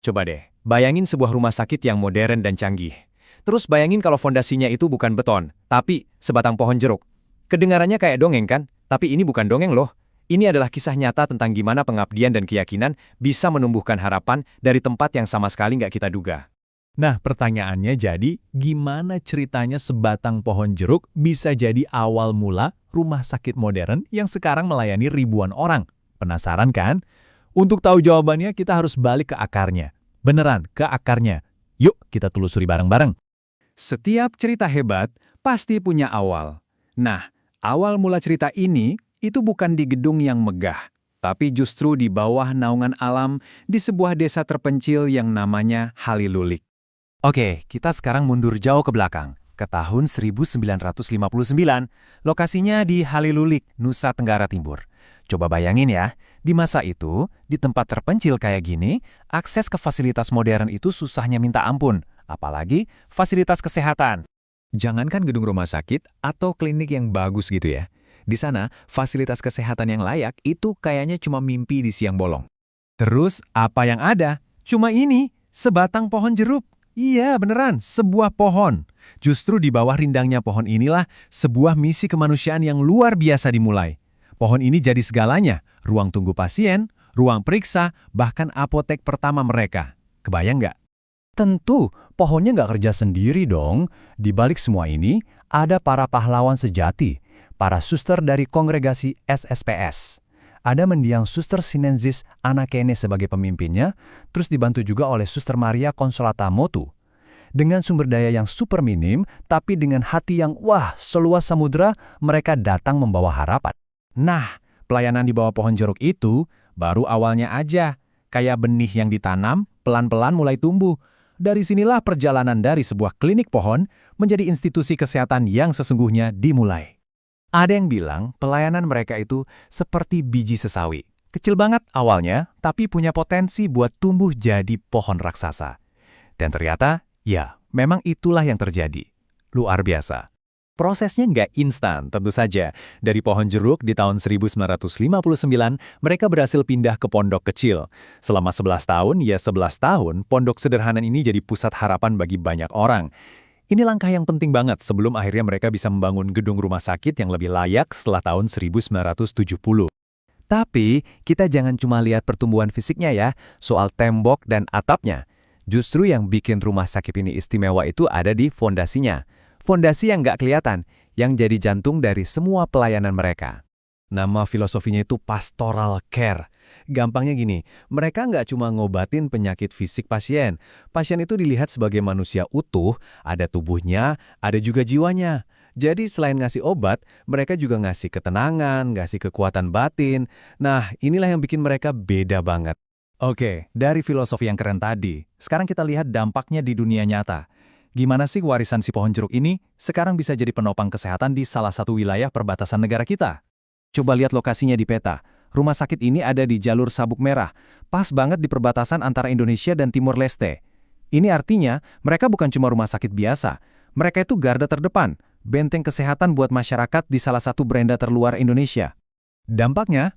Coba deh, bayangin sebuah rumah sakit yang modern dan canggih. Terus bayangin kalau fondasinya itu bukan beton, tapi sebatang pohon jeruk. Kedengarannya kayak dongeng kan? Tapi ini bukan dongeng loh. Ini adalah kisah nyata tentang gimana pengabdian dan keyakinan bisa menumbuhkan harapan dari tempat yang sama sekali nggak kita duga. Nah, pertanyaannya jadi, gimana ceritanya sebatang pohon jeruk bisa jadi awal mula rumah sakit modern yang sekarang melayani ribuan orang? Penasaran kan? Untuk tahu jawabannya, kita harus balik ke akarnya. Beneran, ke akarnya. Yuk, kita telusuri bareng-bareng. Setiap cerita hebat pasti punya awal. Nah, awal mula cerita ini itu bukan di gedung yang megah, tapi justru di bawah naungan alam di sebuah desa terpencil yang namanya Halilulik. Oke, kita sekarang mundur jauh ke belakang, ke tahun 1959. Lokasinya di Halilulik, Nusa Tenggara Timur. Coba bayangin ya, di masa itu, di tempat terpencil kayak gini, akses ke fasilitas modern itu susahnya minta ampun, apalagi fasilitas kesehatan. Jangankan gedung rumah sakit atau klinik yang bagus gitu ya. Di sana, fasilitas kesehatan yang layak itu kayaknya cuma mimpi di siang bolong. Terus, apa yang ada? Cuma ini, sebatang pohon jeruk. Iya, beneran, sebuah pohon. Justru di bawah rindangnya pohon inilah sebuah misi kemanusiaan yang luar biasa dimulai. Pohon ini jadi segalanya, ruang tunggu pasien, ruang periksa, bahkan apotek pertama mereka. Kebayang nggak? Tentu, pohonnya nggak kerja sendiri dong. Di balik semua ini, ada para pahlawan sejati, para suster dari kongregasi SSPS. Ada mendiang Suster Sinensis Anakene sebagai pemimpinnya, terus dibantu juga oleh Suster Maria Consolata Motu. Dengan sumber daya yang super minim, tapi dengan hati yang seluas samudera, mereka datang membawa harapan. Nah, pelayanan di bawah pohon jeruk itu baru awalnya aja. Kayak benih yang ditanam, pelan-pelan mulai tumbuh. Dari sinilah perjalanan dari sebuah klinik pohon menjadi institusi kesehatan yang sesungguhnya dimulai. Ada yang bilang pelayanan mereka itu seperti biji sesawi. Kecil banget awalnya, tapi punya potensi buat tumbuh jadi pohon raksasa. Dan ternyata, ya, memang itulah yang terjadi. Luar biasa. Prosesnya nggak instan, tentu saja. Dari pohon jeruk di tahun 1959, mereka berhasil pindah ke pondok kecil. Selama 11 tahun, ya 11 tahun, pondok sederhana ini jadi pusat harapan bagi banyak orang. Ini langkah yang penting banget sebelum akhirnya mereka bisa membangun gedung rumah sakit yang lebih layak setelah tahun 1970. Tapi, kita jangan cuma lihat pertumbuhan fisiknya ya, soal tembok dan atapnya. Justru yang bikin rumah sakit ini istimewa itu ada di fondasinya. Fondasi yang nggak kelihatan, yang jadi jantung dari semua pelayanan mereka. Nama filosofinya itu pastoral care. Gampangnya gini, mereka nggak cuma ngobatin penyakit fisik pasien. Pasien itu dilihat sebagai manusia utuh, ada tubuhnya, ada juga jiwanya. Jadi selain ngasih obat, mereka juga ngasih ketenangan, ngasih kekuatan batin. Nah, inilah yang bikin mereka beda banget. Oke, dari filosofi yang keren tadi, sekarang kita lihat dampaknya di dunia nyata. Gimana sih warisan si pohon jeruk ini sekarang bisa jadi penopang kesehatan di salah satu wilayah perbatasan negara kita? Coba lihat lokasinya di peta. Rumah sakit ini ada di jalur Sabuk Merah, pas banget di perbatasan antara Indonesia dan Timor Leste. Ini artinya, mereka bukan cuma rumah sakit biasa. Mereka itu garda terdepan, benteng kesehatan buat masyarakat di salah satu beranda terluar Indonesia. Dampaknya,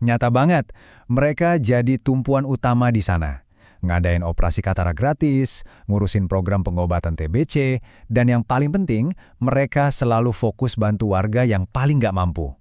nyata banget. Mereka jadi tumpuan utama di sana. Ngadain operasi katarak gratis, ngurusin program pengobatan TBC, dan yang paling penting, mereka selalu fokus bantu warga yang paling nggak mampu.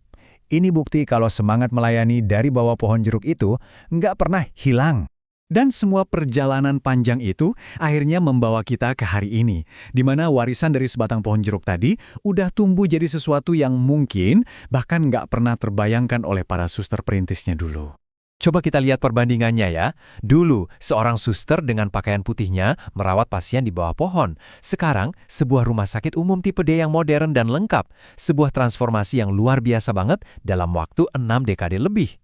Ini bukti kalau semangat melayani dari bawah pohon jeruk itu nggak pernah hilang. Dan semua perjalanan panjang itu akhirnya membawa kita ke hari ini, di mana warisan dari sebatang pohon jeruk tadi udah tumbuh jadi sesuatu yang mungkin bahkan nggak pernah terbayangkan oleh para suster perintisnya dulu. Coba kita lihat perbandingannya ya. Dulu, seorang suster dengan pakaian putihnya merawat pasien di bawah pohon. Sekarang, sebuah rumah sakit umum tipe D yang modern dan lengkap. Sebuah transformasi yang luar biasa banget dalam waktu 6 dekade lebih.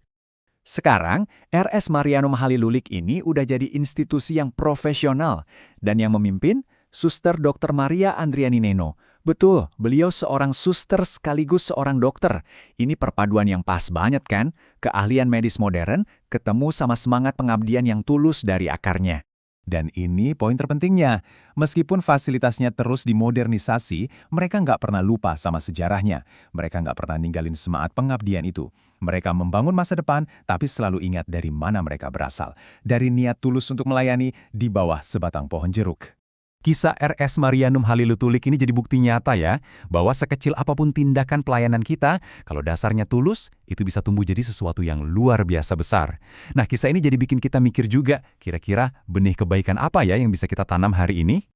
Sekarang, RS Marianum Halilulik ini udah jadi institusi yang profesional. Dan yang memimpin, Suster Dr. Maria Andriani Neno. Betul, beliau seorang suster sekaligus seorang dokter. Ini perpaduan yang pas banget kan? Keahlian medis modern ketemu sama semangat pengabdian yang tulus dari akarnya. Dan ini poin terpentingnya. Meskipun fasilitasnya terus dimodernisasi, mereka nggak pernah lupa sama sejarahnya. Mereka nggak pernah ninggalin semangat pengabdian itu. Mereka membangun masa depan, tapi selalu ingat dari mana mereka berasal. Dari niat tulus untuk melayani di bawah sebatang pohon jeruk. Kisah RS Marianum Halilutulik ini jadi bukti nyata ya, bahwa sekecil apapun tindakan pelayanan kita, kalau dasarnya tulus, itu bisa tumbuh jadi sesuatu yang luar biasa besar. Nah, kisah ini jadi bikin kita mikir juga, kira-kira benih kebaikan apa ya yang bisa kita tanam hari ini?